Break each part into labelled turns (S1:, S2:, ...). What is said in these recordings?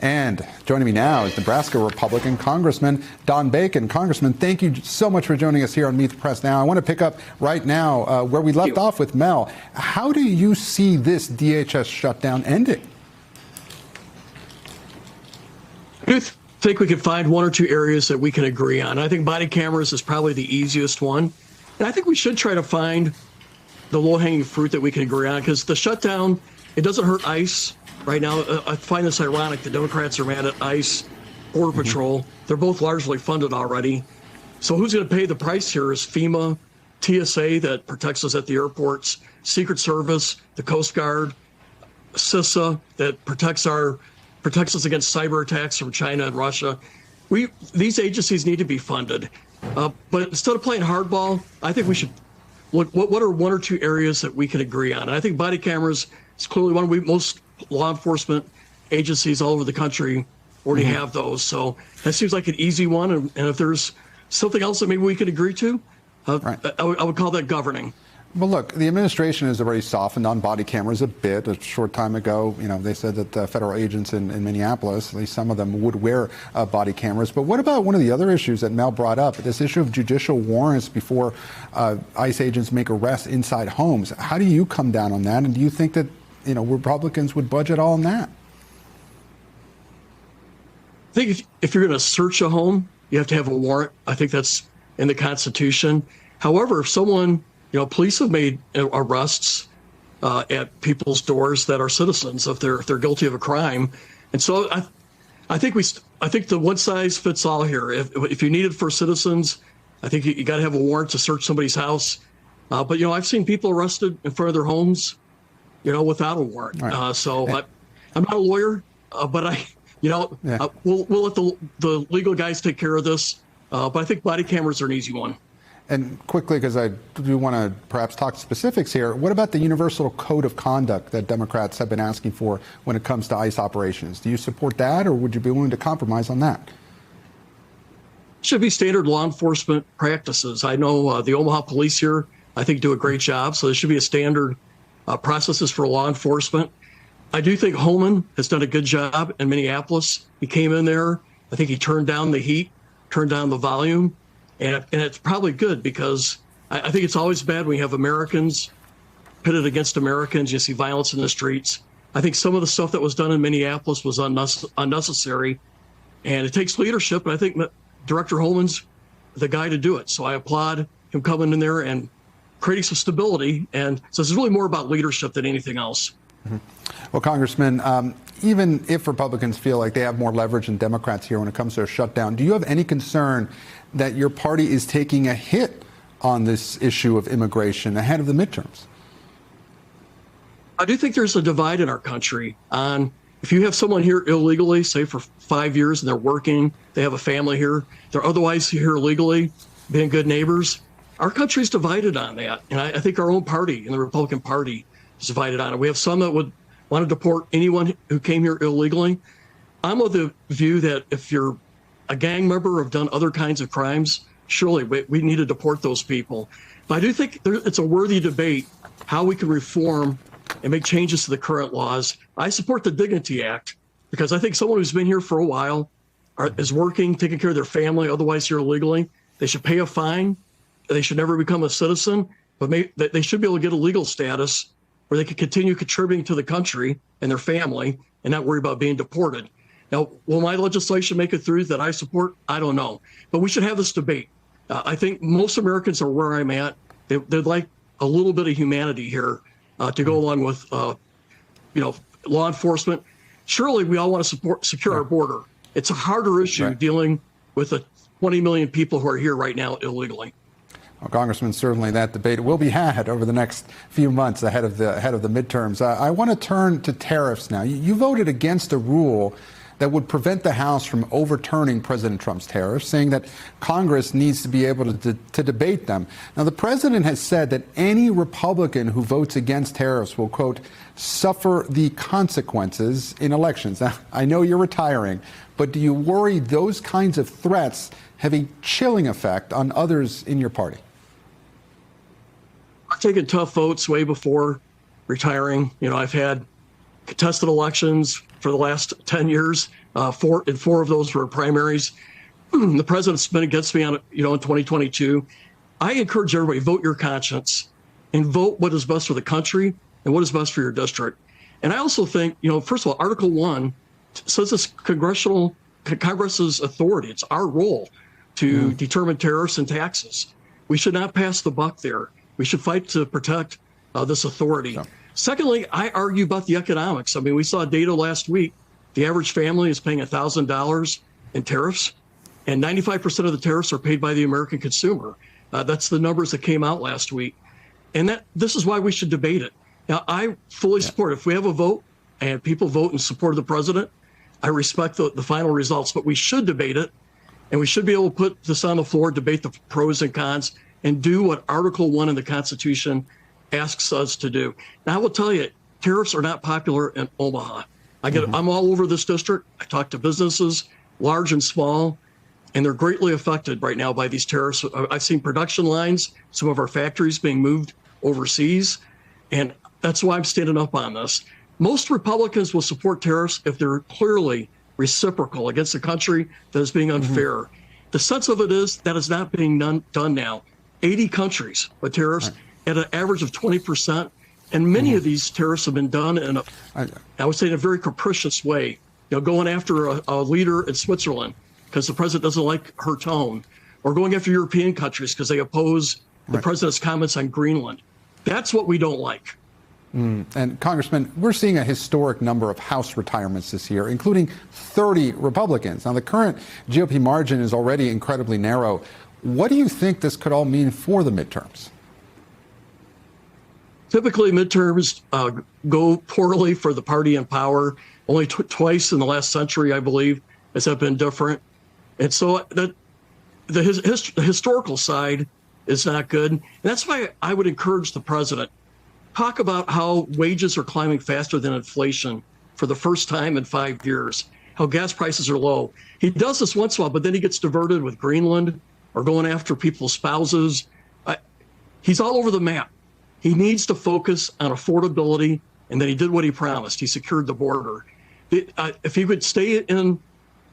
S1: And joining me now is Nebraska Republican Congressman Don Bacon. Congressman, thank you so much for joining us here on Meet the Press Now. I want to pick up right now where we left off with Mel. How do you see this DHS shutdown ending?
S2: I do think we can find one or two areas that we can agree on. I think body cameras is probably the easiest one. And I think we should try to find the low-hanging fruit that we can agree on, because the shutdown, it doesn't hurt ICE. Right now, I find this ironic. The Democrats are mad at ICE, Border Patrol. They're both largely funded already. So who's going to pay the price here is FEMA, TSA that protects us at the airports, Secret Service, the Coast Guard, CISA that protects us against cyber attacks from China and Russia. These agencies need to be funded. But instead of playing hardball, I think we should look, what are one or two areas that we can agree on? And I think body cameras is clearly one. Most law enforcement agencies all over the country already have those. So that seems like an easy one. And if there's something else that maybe we could agree to, I would call that governing.
S1: Well, look, the administration has already softened on body cameras a bit. A short time ago, they said that federal agents in Minneapolis, at least some of them, would wear body cameras. But what about one of the other issues that Mel brought up, this issue of judicial warrants before ICE agents make arrests inside homes? How do you come down on that? And do you think that Republicans would budge at all on that?
S2: I think if you're going to search a home, you have to have a warrant. I think that's in the Constitution. However, if someone, police have made arrests at people's doors that are citizens if they're guilty of a crime, and so I think the one size fits all here. If you need it for citizens, I think you got to have a warrant to search somebody's house. But I've seen people arrested in front of their homes, without a warrant. Right. So I'm not a lawyer, but we'll let the legal guys take care of this. But I think body cameras are an easy one.
S1: And quickly, because I do want to perhaps talk specifics here, what about the universal code of conduct that Democrats have been asking for when it comes to ICE operations? Do you support that, or would you be willing to compromise on that?
S2: Should be standard law enforcement practices. I know the Omaha police here, I think, do a great job. So there should be a standard processes for law enforcement. I do think Holman has done a good job in Minneapolis. He came in there. I think he turned down the heat, turned down the volume. And it's probably good, because I think it's always bad when you have Americans pitted against Americans. You see violence in the streets. I think some of the stuff that was done in Minneapolis was unnecessary, and it takes leadership. And I think Director Holman's the guy to do it. So I applaud him coming in there and creating some stability. And so it's really more about leadership than anything else.
S1: Mm-hmm. Well, Congressman, even if Republicans feel like they have more leverage than Democrats here when it comes to a shutdown, do you have any concern that your party is taking a hit on this issue of immigration ahead of the midterms?
S2: I do think there's a divide in our country on if you have someone here illegally, say for 5 years, and they're working, they have a family here, they're otherwise here illegally, being good neighbors. Our country's divided on that. And I think our own party, in the Republican Party, is divided on it. We have some that would want to deport anyone who came here illegally. I'm of the view that if you're a gang member or have done other kinds of crimes, surely we need to deport those people. But I do think it's a worthy debate how we can reform and make changes to the current laws. I support the Dignity Act, because I think someone who's been here for a while is working, taking care of their family, otherwise here illegally, they should pay a fine. They should never become a citizen, but they should be able to get a legal status where they can continue contributing to the country and their family and not worry about being deported. Now, will my legislation make it through that I support? I don't know. But we should have this debate. I think most Americans are where I'm at. They'd like a little bit of humanity here to go along with, law enforcement. Surely we all want to secure our border. It's a harder issue dealing with the 20 million people who are here right now illegally.
S1: Well, Congressman, certainly that debate will be had over the next few months ahead of the midterms. I want to turn to tariffs now. You voted against a rule that would prevent the House from overturning President Trump's tariffs, saying that Congress needs to be able to debate them. Now, the president has said that any Republican who votes against tariffs will, quote, suffer the consequences in elections. Now, I know you're retiring, but do you worry those kinds of threats have a chilling effect on others in your party?
S2: I've taken tough votes way before retiring. I've had contested elections for the last 10 years. four of those were primaries. The president's been against me on, in 2022. I encourage everybody, vote your conscience and vote what is best for the country and what is best for your district. And I also think, first of all, Article 1 says it's Congress's authority. It's our role to determine tariffs and taxes. We should not pass the buck there. We should fight to protect this authority. So. Secondly, I argue about the economics. I mean, we saw data last week. The average family is paying $1,000 in tariffs, and 95% of the tariffs are paid by the American consumer. That's the numbers that came out last week. And this is why we should debate it. Now, I fully support it. If we have a vote and people vote in support of the president, I respect the final results, but we should debate it, and we should be able to put this on the floor, debate the pros and cons, and do what Article 1 in the Constitution asks us to do. Now, I will tell you, tariffs are not popular in Omaha. I'm all over this district. I talk to businesses, large and small, and they're greatly affected right now by these tariffs. I've seen production lines, some of our factories being moved overseas, and that's why I'm standing up on this. Most Republicans will support tariffs if they're clearly reciprocal against a country that is being unfair. The sense of it is that is not being done now. 80 countries with tariffs at an average of 20%. And many of these tariffs have been done in I would say, in a very capricious way. Going after a leader in Switzerland because the president doesn't like her tone, or going after European countries because they oppose the president's comments on Greenland. That's what we don't like.
S1: And Congressman, we're seeing a historic number of House retirements this year, including 30 Republicans. Now, the current GOP margin is already incredibly narrow. What do you think this could all mean for the midterms?
S2: Typically, midterms go poorly for the party in power. Only twice in the last century, I believe, has that been different. And so the historical side is not good. And that's why I would encourage the president, talk about how wages are climbing faster than inflation for the first time in 5 years, how gas prices are low. He does this once in a while, but then he gets diverted with Greenland or going after people's spouses. He's all over the map. He needs to focus on affordability, and then he did what he promised. He secured the border. If he would stay in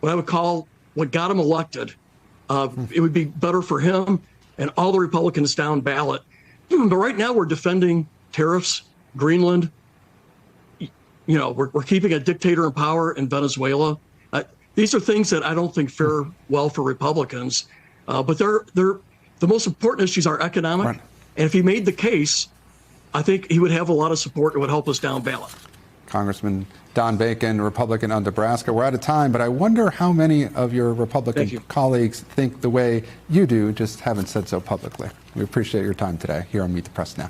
S2: what I would call what got him elected, it would be better for him and all the Republicans down ballot. But right now we're defending tariffs, Greenland. We're keeping a dictator in power in Venezuela. These are things that I don't think fare well for Republicans. But they're the most important issues are economic. Right. And if he made the case, I think he would have a lot of support and would help us down ballot.
S1: Congressman Don Bacon, Republican on Nebraska. We're out of time, but I wonder how many of your Republican colleagues think the way you do, just haven't said so publicly. We appreciate your time today here on Meet the Press Now.